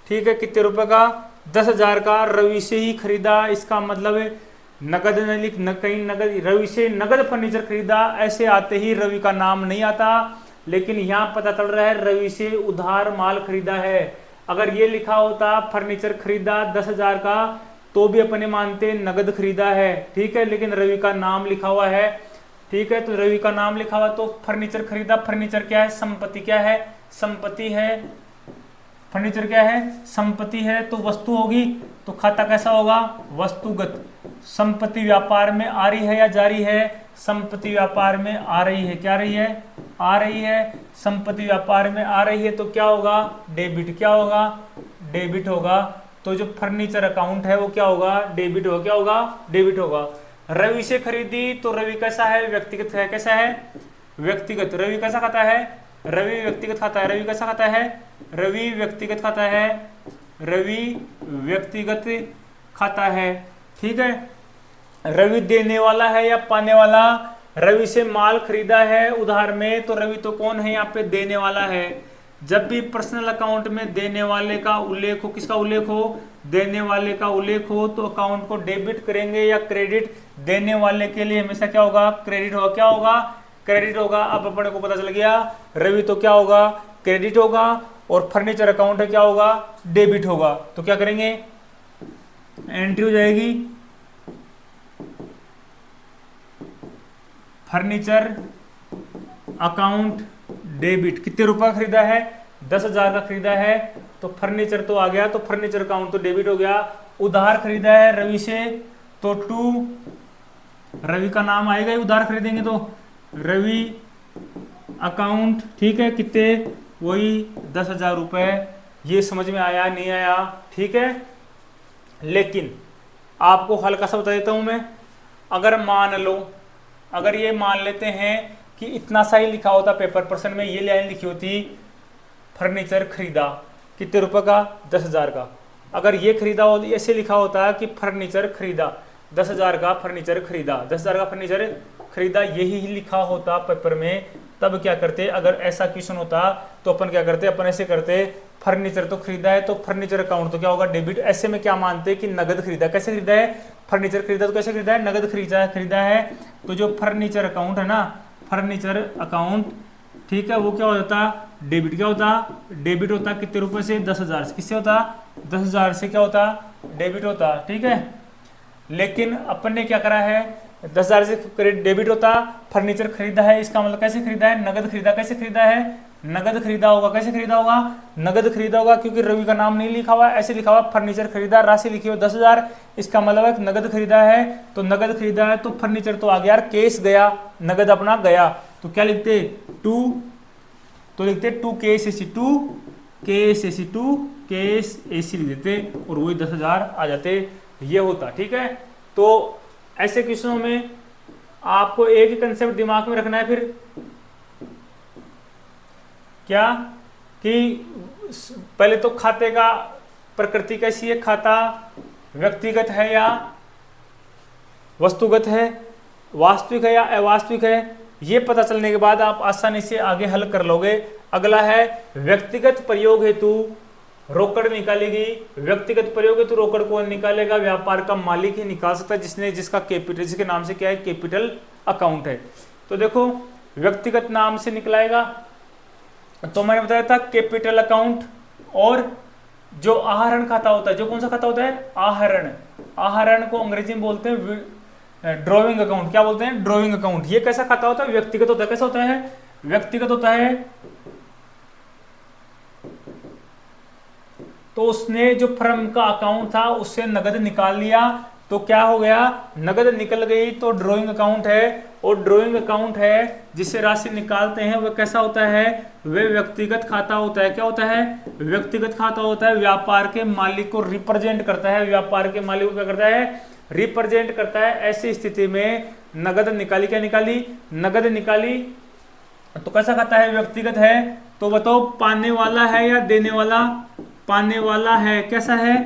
ठीक है, कितने रुपए का, 10,000 का रवि से ही खरीदा। इसका मतलब नगद न लिख न, कहीं नगद, रवि से नगद फर्नीचर खरीदा, ऐसे आते ही रवि का नाम नहीं आता। लेकिन यहाँ पता चल रहा है रवि से उधार माल खरीदा है। अगर ये लिखा होता फर्नीचर खरीदा 10,000 का तो भी अपने मानते नगद खरीदा है। ठीक है, लेकिन रवि का नाम लिखा हुआ है। ठीक है, तो रवि का नाम लिखा हुआ तो फर्नीचर खरीदा। फर्नीचर क्या है, संपत्ति क्या है, संपत्ति है। फर्नीचर क्या है, संपत्ति है, तो वस्तु होगी। तो खाता कैसा होगा, वस्तुगत। संपत्ति व्यापार में आ रही है या जा रही है, संपत्ति व्यापार में आ रही है। क्या रही है, आ रही है। संपत्ति व्यापार में आ रही है तो क्या होगा, डेबिट। क्या होगा, डेबिट होगा। तो जो फर्नीचर अकाउंट है वो क्या होगा, डेबिट होगा। क्या होगा, डेबिट होगा। रवि से खरीदी तो रवि कैसा है, व्यक्तिगत है। कैसा है, व्यक्तिगत। रवि कैसा खाता है, रवि व्यक्तिगत खाता है। रवि कैसा खाता है, रवि व्यक्तिगत खाता है। रवि व्यक्तिगत खाता है। ठीक है, रवि देने वाला है या पाने वाला, रवि से माल खरीदा है उधार में, तो रवि तो कौन है, यहाँ पे देने वाला है। जब भी पर्सनल अकाउंट में देने वाले का उल्लेख हो, किसका उल्लेख हो, देने वाले का उल्लेख हो, तो अकाउंट को डेबिट करेंगे या क्रेडिट। देने वाले के लिए हमेशा क्या होगा, क्रेडिट होगा। क्या होगा, क्रेडिट होगा। अब अपने को पता चल गया रवि तो क्या होगा, क्रेडिट होगा, और फर्नीचर अकाउंट है क्या होगा, डेबिट होगा। तो क्या करेंगे, एंट्री हो जाएगी फर्नीचर अकाउंट डेबिट। कितने रुपया खरीदा है, 10,000 का खरीदा है, तो फर्नीचर तो आ गया, तो फर्नीचर अकाउंट तो डेबिट हो गया। उधार खरीदा है रवि से तो टू, रवि का नाम आएगा ही, उधार खरीदेंगे तो रवि अकाउंट। ठीक है, कितने, वही 10,000 रुपये। ये समझ में आया, नहीं आया, ठीक है। लेकिन आपको हल्का सा बता देता हूं मैं। अगर मान लो, अगर ये मान लेते हैं कि इतना सा ही लिखा होता पेपर पर्सन में, ये लाइन लिखी होती फर्नीचर खरीदा कितने रुपए का, 10,000 का। अगर ये खरीदा हो, ऐसे लिखा होता कि फर्नीचर खरीदा 10,000 का, फर्नीचर खरीदा 10,000 का, फर्नीचर खरीदा, यही लिखा होता पेपर में, तब क्या करते, अगर ऐसा क्वेश्चन होता तो अपन क्या करते, अपन ऐसे करते, फर्नीचर तो खरीदा है तो फर्नीचर अकाउंट तो क्या होगा, डेबिट। ऐसे में क्या मानते कि नगद खरीदा। कैसे खरीदा है, फर्नीचर खरीदा तो कैसे खरीदा है, नगद खरीदा है। तो जो फर्नीचर अकाउंट है ना, फर्नीचर अकाउंट, ठीक है, वो क्या होता, डेबिट। क्या होता, डेबिट होता। कितने रुपए से, 10,000 से। किससे होता, 10,000 से क्या होता, डेबिट होता। ठीक है, लेकिन अपन ने क्या करा है, 10,000 से क्रेडिट डेबिट होता। फर्नीचर खरीदा है, इसका मतलब कैसे खरीदा है, नगद खरीदा। कैसे खरीदा है, नगद खरीदा होगा। कैसे खरीदा होगा, नगद खरीदा होगा, क्योंकि रवि का नाम नहीं लिखा हुआ, ऐसे लिखा हुआ फर्नीचर खरीदा, राशि लिखी हो 10,000, इसका मतलब है नगद खरीदा है। तो नगद खरीदा है तो फर्नीचर तो आ गया यार, केस गया, नगद अपना गया, तो क्या लिखते, टू, तो लिखते to cash AC, to cash AC, to cash AC लिख देते और वही 10,000 आ जाते, ये होता। ठीक है, तो ऐसे क्वेश्चनों में आपको एक ही कंसेप्ट दिमाग में रखना है फिर क्या, कि पहले तो खाते का प्रकृति कैसी है, खाता व्यक्तिगत है या वस्तुगत है, वास्तविक है या अवास्तविक है, ये पता चलने के बाद आप आसानी से आगे हल कर लोगे। अगला है व्यक्तिगत प्रयोग हेतु रोकड़ निकालेगी। व्यक्तिगत प्रयोग हेतु रोकड़ कौन निकालेगा, व्यापार का मालिक ही निकाल सकता है, जिसका कैपिटल, जिसके नाम से क्या है, कैपिटल अकाउंट है। तो देखो व्यक्तिगत नाम से निकलाएगा, तो मैंने बताया था कैपिटल अकाउंट, और जो आहरण खाता होता है, जो कौन सा खाता होता है, आहरण, आहरण को अंग्रेजी में बोलते हैं ड्रॉइंग अकाउंट। क्या बोलते हैं, ड्रॉइंग अकाउंट। ये कैसा खाता होता है, व्यक्तिगत होता है। कैसा होता है, व्यक्तिगत होता है। तो उसने जो फर्म का अकाउंट था उससे नगद निकाल लिया, तो क्या हो गया, नगद निकल गई, तो ड्रॉइंग अकाउंट है। और ड्रॉइंग अकाउंट है जिससे राशि निकालते हैं, वह कैसा होता है, वह व्यक्तिगत खाता होता है। क्या होता है, व्यक्तिगत खाता होता है। व्यापार के मालिक को रिप्रेजेंट करता है, व्यापार के मालिक को क्या करता है, रिप्रेजेंट करता है। ऐसी स्थिति में नगद निकाली, क्या निकाली, नगद निकाली, तो कैसा खाता है, व्यक्तिगत है। तो बताओ पाने वाला है या देने वाला, पाने वाला है। कैसा है,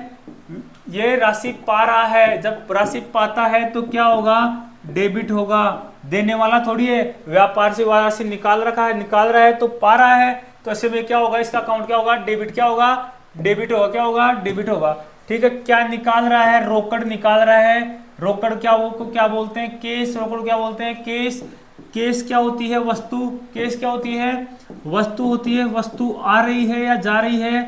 ये राशि पा रहा है, जब राशि पाता है तो क्या होगा, डेबिट होगा। देने वाला थोड़ी है, व्यापार से राशि निकाल रखा है, निकाल रहा है तो पा रहा है, तो ऐसे में क्या होगा, इसका अकाउंट क्या होगा, डेबिट। क्या होगा, डेबिट होगा। क्या होगा, डेबिट होगा। ठीक है, क्या निकाल रहा है, रोकड़ निकाल रहा है। रोकड़ क्या, वो को क्या बोलते हैं, केस। रोकड़ क्या बोलते हैं, केस। केस क्या होती है, वस्तु। केस क्या होती है, वस्तु होती है। वस्तु आ रही है या जा रही है,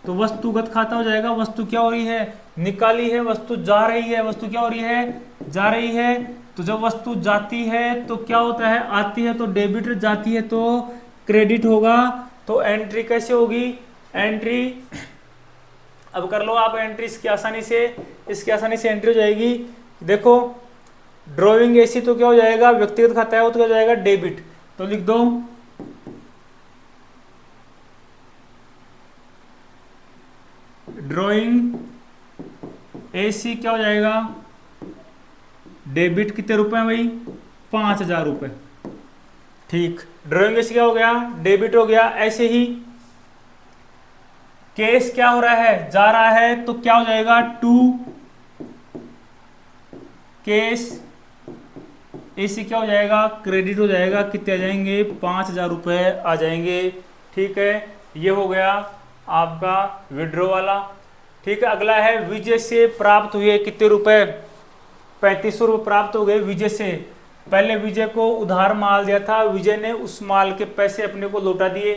तो वस्तुगत खाता हो जाएगा। वस्तु क्या हो रही है, निकाली है, वस्तु जा रही है, वस्तु क्या हो रही है, जा रही है। तो जब वस्तु जाती है तो क्या होता है, आती है तो डेबिट, जाती है तो क्रेडिट होगा। तो एंट्री कैसे होगी, एंट्री, अब कर लो आप एंट्री इसकी आसानी से, इसकी आसानी से एंट्री हो जाएगी। देखो ड्रॉइंग ऐसी तो क्या हो जाएगा, व्यक्तिगत खाता है, वो तो क्या हो जाएगा, डेबिट। तो लिख दो ड्रॉइंग एसी क्या हो जाएगा, डेबिट। कितने रुपए भाई, 5,000 रुपए। ठीक, ड्रॉइंग एसी क्या हो गया, डेबिट हो गया। ऐसे ही केस क्या हो रहा है, जा रहा है, तो क्या हो जाएगा, टू केस एसी क्या हो जाएगा, क्रेडिट हो जाएगा। कितने आ जाएंगे, 5,000 रुपए आ जाएंगे। ठीक है, ये हो गया आपका विड्रॉ वाला। ठीक है, अगला है विजय से प्राप्त हुए कितने रुपए, 3500 रुपये प्राप्त हो गए विजय से। पहले विजय को उधार माल दिया था, विजय ने उस माल के पैसे अपने को लौटा दिए।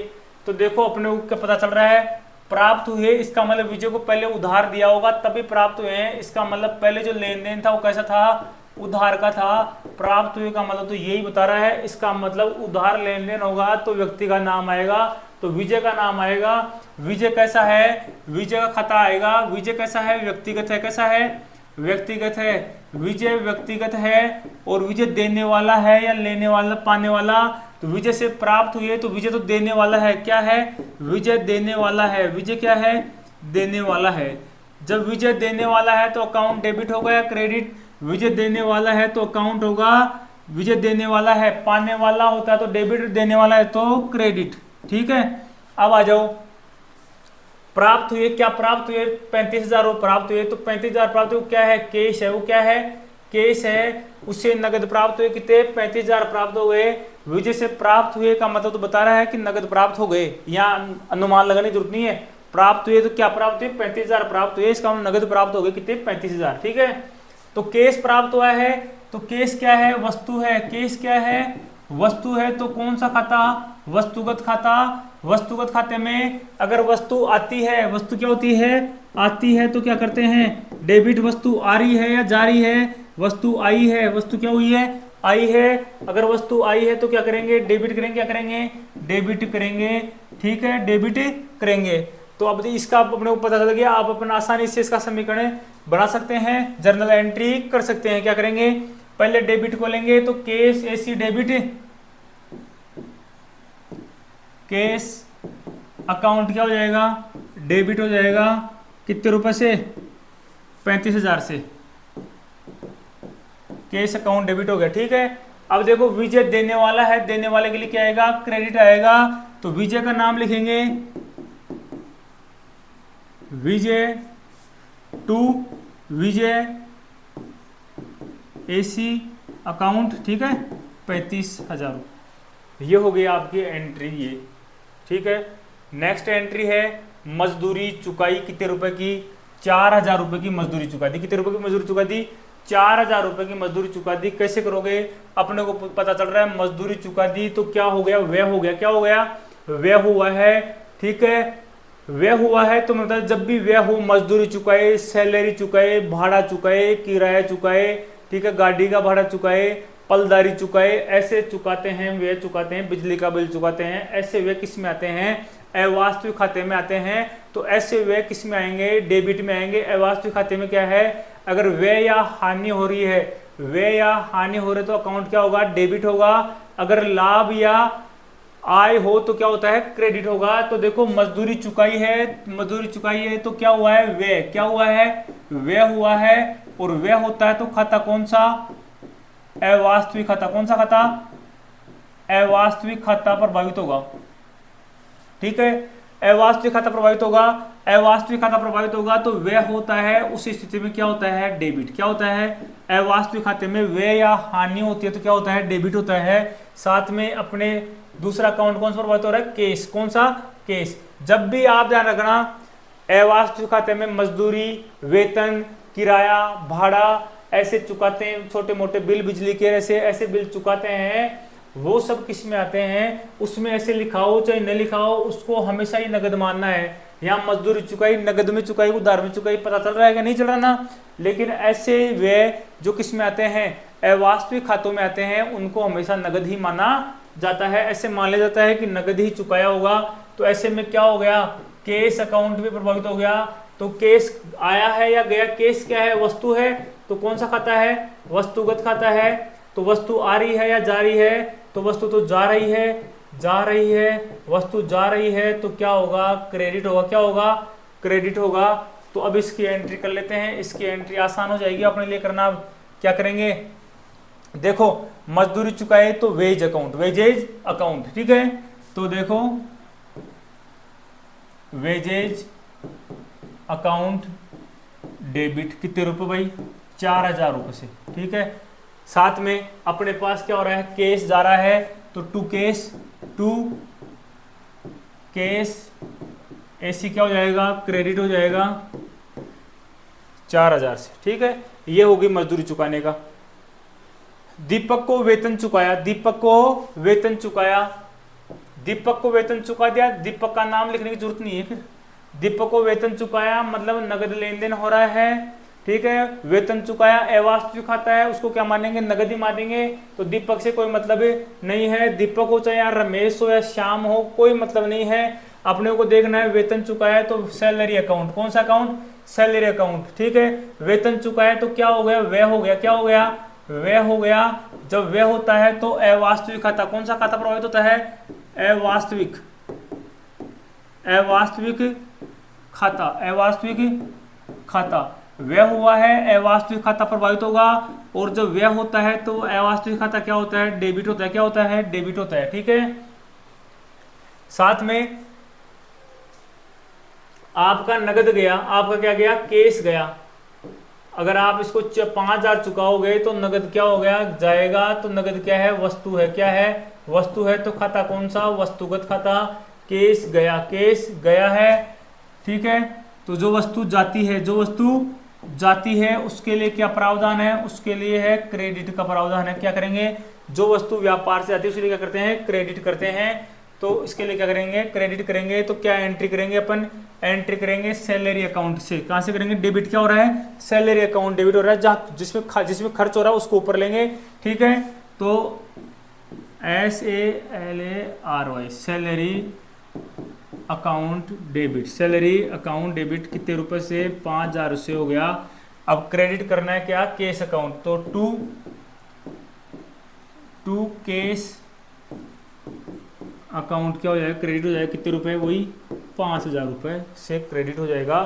तो देखो अपने को क्या पता चल रहा है, प्राप्त हुए, इसका मतलब विजय को पहले उधार दिया होगा तभी प्राप्त हुए हैं। इसका मतलब पहले जो लेन देन था वो कैसा था, उधार का था। प्राप्त हुए का मतलब तो यही बता रहा है, इसका मतलब उधार लेन देन होगा तो व्यक्ति का नाम आएगा, तो विजय का नाम आएगा। विजय कैसा है, विजय का खाता आएगा। विजय कैसा है, व्यक्तिगत है। कैसा है, व्यक्तिगत है। विजय व्यक्तिगत है और विजय देने वाला है या लेने वाला, पाने वाला। तो विजय से प्राप्त हुए तो विजय तो देने वाला है। क्या है, विजय देने वाला है। विजय क्या है, देने वाला है। जब विजय देने वाला है तो अकाउंट डेबिट होगा या क्रेडिट, विजय देने वाला है तो अकाउंट होगा, विजय देने वाला है, पाने वाला होता है तो डेबिट, देने वाला है तो क्रेडिट। ठीक है, अब आ जाओ प्राप्त हुए। क्या प्राप्त हुए, 35,000 प्राप्त हुए। तो 35,000 प्राप्त हुए, क्या है, केश है। वो क्या है, केश है। उससे नगद प्राप्त हुए कितने, 35,000 प्राप्त हो गए। विजय से प्राप्त हुए का मतलब तो बता रहा है कि नगद प्राप्त हो गए, यहाँ अनुमान लगाने की जरूरत नहीं है। प्राप्त हुए तो क्या प्राप्त हुए, 35,000 प्राप्त हुए, इसका नगद प्राप्त हो गए कितने, 35,000। ठीक है, तो केस प्राप्त हुआ है, तो केस क्या है, वस्तु है। केस क्या है, वस्तु है। तो कौन सा खाता, वस्तुगत खाता। वस्तुगत खाते में अगर वस्तु आती है, वस्तु क्या होती है, आती है, तो क्या करते हैं, डेबिट। वस्तु आ रही है या जा रही है, वस्तु आई है, वस्तु क्या हुई है, आई है। अगर वस्तु आई है तो क्या करेंगे, डेबिट करेंगे, क्या करेंगे, डेबिट करेंगे, ठीक है, डेबिट करेंगे। तो अब इसका अपने को पता चल गया, आप अपना आसानी से इसका समीकरण बना सकते हैं, जर्नल एंट्री कर सकते हैं। क्या करेंगे, पहले डेबिट को लेंगे तो case AC debit, case account क्या हो जाएगा, डेबिट हो जाएगा, कितने रुपए से, 35,000 से, केस अकाउंट डेबिट हो गया, ठीक है। अब देखो विजय देने वाला है, देने वाले के लिए क्या आएगा, क्रेडिट आएगा। तो विजय का नाम लिखेंगे, विजय टू विजय एसी अकाउंट, ठीक है, 35,000। ये हो गई आपकी एंट्री ये, ठीक है। नेक्स्ट एंट्री है मजदूरी चुकाई, कितने रुपए की, 4,000 रुपए की मजदूरी चुका दी। कितने रुपए की मजदूरी चुका दी, 4,000 रुपए की मजदूरी चुका दी। कैसे करोगे, अपने को पता चल रहा है मजदूरी चुका दी तो क्या हो गया, व्यय हो गया, क्या हो गया, व्यय हुआ है, ठीक है, व्यय हुआ है। तो मतलब जब भी व्यय हो, मजदूरी चुकाए, सैलरी चुकाए, भाड़ा चुकाए, किराया चुकाए, ठीक है, गाड़ी का भाड़ा चुकाए, पलदारी चुकाए, ऐसे चुकाते हैं, व्यय चुकाते हैं, बिजली का बिल चुकाते हैं। ऐसे व्यय किस में आते हैं, अवास्तविक खाते में आते हैं। तो ऐसे व्यय किस में आएंगे, डेबिट में आएंगे। अवास्तविक खाते में क्या है, अगर व्यय या हानि हो रही है, व्यय या हानि हो रही है तो अकाउंट क्या होगा, डेबिट होगा। अगर लाभ या आय हो तो क्या होता है, क्रेडिट होगा। तो देखो मजदूरी चुकाई है, मजदूरी चुकाई है तो क्या हुआ है, व्यय, क्या हुआ है, व्यय हुआ है। और व्यय होता है तो खाता कौन सा, अवास्तविक खाता, कौन सा खाता, अवास्तविक खाता प्रभावित होगा, ठीक है, अवास्तविक खाता प्रभावित होगा। अवास्तविक खाता प्रभावित होगा तो व्यय होता है, उस स्थिति में क्या होता है, डेबिट। क्या होता है, अवास्तविक खाते में व्यय या हानि होती है तो क्या होता है, डेबिट होता है। साथ में अपने दूसरा अकाउंट कौन सा प्रभावित हो रहा है, केस, कौन सा, केस। जब भी आप ध्यान रखना, अवास्तविक खाते में मजदूरी, वेतन, किराया, भाड़ा ऐसे चुकाते हैं, छोटे मोटे बिल, बिजली के ऐसे बिल चुकाते हैं, वो सब किस में आते हैं, उसमें ऐसे लिखाओ चाहे न लिखाओ, उसको हमेशा ही नगद मानना है। यहाँ मजदूरी चुकाई, नगद में चुकाई, उधार में चुकाई, पता चल रहा है कि नहीं चल रहा ना। लेकिन ऐसे व्यय जो किस में आते हैं, अवास्तविक खातों में आते हैं, उनको हमेशा नगद ही माना जाता है। ऐसे मान लिया जाता है कि नगद ही चुकाया होगा। तो ऐसे में क्या हो गया, केस अकाउंट भी प्रभावित हो गया। तो केस आया है या गया, केस क्या है, वस्तु है, तो कौन सा खाता है, वस्तुगत खाता है। तो वस्तु आ रही है या जा रही है, तो वस्तु तो जा रही है, जा रही है, वस्तु जा रही है तो क्या होगा, क्रेडिट होगा। क्या होगा, क्रेडिट होगा। तो अब इसकी एंट्री कर लेते हैं, इसकी एंट्री आसान हो जाएगी अपने लिए करना। अब क्या करेंगे, देखो मजदूरी चुकाए तो वेज अकाउंट, वेजेज अकाउंट, ठीक है। तो देखो वेजेज अकाउंट डेबिट, कितने रुपए भाई, 4,000 रुपए से, ठीक है। साथ में अपने पास क्या हो रहा है, केस जा रहा है तो टू केस ऐसी क्या हो जाएगा, क्रेडिट हो जाएगा 4,000 से, ठीक है। ये होगी मजदूरी चुकाने का। दीपक को वेतन चुकाया, दीपक को वेतन चुकाया, दीपक को वेतन चुका दिया, दीपक का नाम लिखने की जरूरत नहीं है फिर। दीपक को वेतन चुकाया मतलब नगद लेन देन हो रहा है, ठीक है। वेतन चुकाया अवास्तविक खाता है, उसको क्या मानेंगे, नगद ही मानेंगे। तो दीपक से कोई मतलब नहीं है, दीपक हो चाहे यार रमेश हो या श्याम हो, कोई मतलब नहीं है। अपने को देखना है वेतन चुकाया तो सैलरी अकाउंट, कौन सा अकाउंट, सैलरी अकाउंट, ठीक है। वेतन चुकाया तो क्या हो गया, व्यय हो गया। क्या हो गया, व्यय हो गया। जब व्यय होता है तो अवास्तविक खाता, कौन सा खाता प्रभावित होता है, अवास्तविक, अवास्तविक खाता, अवास्तविक खाता। व्यय हुआ है, अवास्तविक खाता प्रभावित होगा। और जब व्यय होता है तो अवास्तविक खाता क्या होता है, डेबिट होता है। क्या होता है, डेबिट होता है, ठीक है। साथ में आपका नगद गया, आपका क्या गया, केस गया। अगर आप इसको 5,000 चुकाओगे तो नगद क्या हो गया, जाएगा। तो नगद क्या है, वस्तु है। क्या है, वस्तु है। तो खाता कौन सा, वस्तुगत खाता। केस गया, केस गया है, ठीक है। तो जो वस्तु जाती है, जो वस्तु जाती है उसके लिए क्या प्रावधान है, उसके लिए है क्रेडिट का प्रावधान है। क्या करेंगे, जो वस्तु व्यापार से आती है उसके लिए क्या करते हैं, क्रेडिट करते हैं। तो इसके लिए क्या करेंगे, क्रेडिट करेंगे। तो क्या एंट्री करेंगे अपन, एंट्री करेंगे सैलरी अकाउंट से। कहाँ से करेंगे? डेबिट क्या हो रहा है? सैलरी अकाउंट डेबिट हो रहा है, जहाँ जिसमें खर्च हो रहा है उसको ऊपर लेंगे। ठीक है, तो SALARY salary account debit, salary account debit कितने रुपए से? 5000 से हो गया। अब क्रेडिट करना है क्या? केस अकाउंट, तो टू केस अकाउंट क्या हो जाएगा? क्रेडिट हो जाएगा कितने रुपए? वही 5000 रुपये से क्रेडिट हो जाएगा।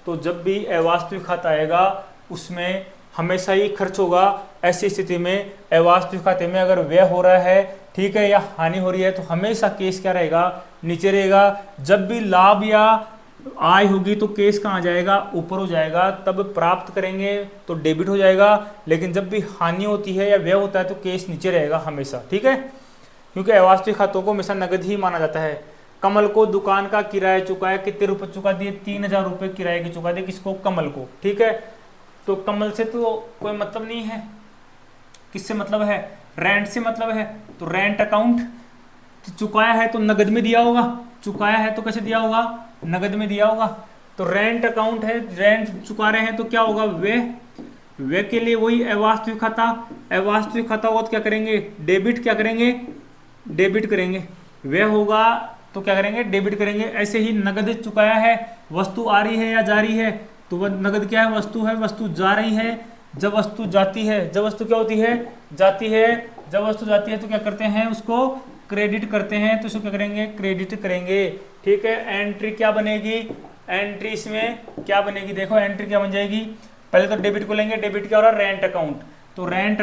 तो जब भी अवास्तविक खाता आएगा उसमें हमेशा ही खर्च होगा। ऐसी स्थिति में अवास्तविक खाते में अगर व्यय हो रहा है, ठीक है, या हानि हो रही है, तो हमेशा केस क्या रहेगा? नीचे रहेगा। जब भी लाभ या आय होगी तो केस कहाँ जाएगा? ऊपर हो जाएगा। तब प्राप्त करेंगे तो डेबिट हो जाएगा। लेकिन जब भी हानि होती है या व्यय होता है तो केस नीचे रहेगा हमेशा। ठीक है, क्योंकि अवास्तविक खातों को हमेशा नगद ही माना जाता है। कमल को दुकान का किराया चुकाया, कितने रुपए चुका दिए? 3000 रुपये किराए की चुका दिए। किसको? कमल को। ठीक है, तो कमल से तो कोई मतलब नहीं है। किससे मतलब है? रेंट से मतलब है। तो रेंट अकाउंट चुकाया है तो नगद में दिया होगा, चुकाया है तो कैसे दिया होगा? नगद में दिया होगा। तो रेंट अकाउंट है, रेंट चुका रहे हैं तो क्या होगा? वे के लिए वही अवास्तविक खाता। अवास्तविक खाता होगा तो क्या करेंगे? डेबिट क्या करेंगे? डेबिट करेंगे। वे होगा तो क्या करेंगे? डेबिट करेंगे। ऐसे ही नगद चुकाया है, वस्तु आ रही है या जा रही है? तो वह नगद क्या है? वस्तु है, वस्तु जा रही है। जब वस्तु जाती है, जब वस्तु क्या होती है? जाती है। जब वस्तु जाती है तो क्या करते हैं? उसको क्रेडिट करते हैं। तो इसको क्या करेंगे? क्रेडिट करेंगे। ठीक है, एंट्री क्या बनेगी? एंट्री इसमें क्या बनेगी? देखो एंट्री क्या बन जाएगी? पहले तो डेबिट को लेंगे। डेबिट क्या हो रहा है? Rent account. तो रेंट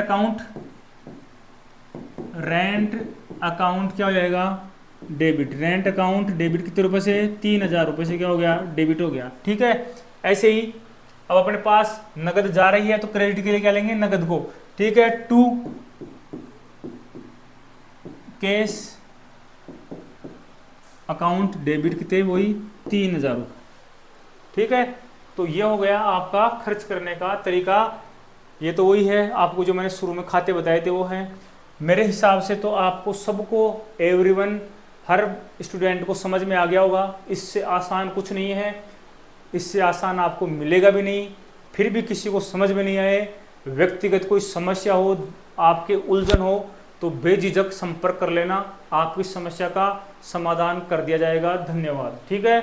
अकाउंट क्या हो जाएगा? डेबिट। रेंट अकाउंट डेबिट कितने रुपए से? 3000 रुपये से क्या हो गया? डेबिट हो गया। ठीक है, ऐसे ही अब अपने पास नगद जा रही है तो क्रेडिट के लिए क्या लेंगे? नगद को। ठीक है, टू केस अकाउंट डेबिट कितने? वही 3000 रुपये। ठीक है, तो ये हो गया आपका खर्च करने का तरीका। ये तो वही है, आपको जो मैंने शुरू में खाते बताए थे वो हैं। मेरे हिसाब से तो आपको सबको, एवरीवन, हर स्टूडेंट को समझ में आ गया होगा। इससे आसान कुछ नहीं है, इससे आसान आपको मिलेगा भी नहीं। फिर भी किसी को समझ में नहीं आए, व्यक्तिगत कोई समस्या हो, आपके उलझन हो, तो बेझिझक संपर्क कर लेना, आपकी समस्या का समाधान कर दिया जाएगा। धन्यवाद। ठीक है।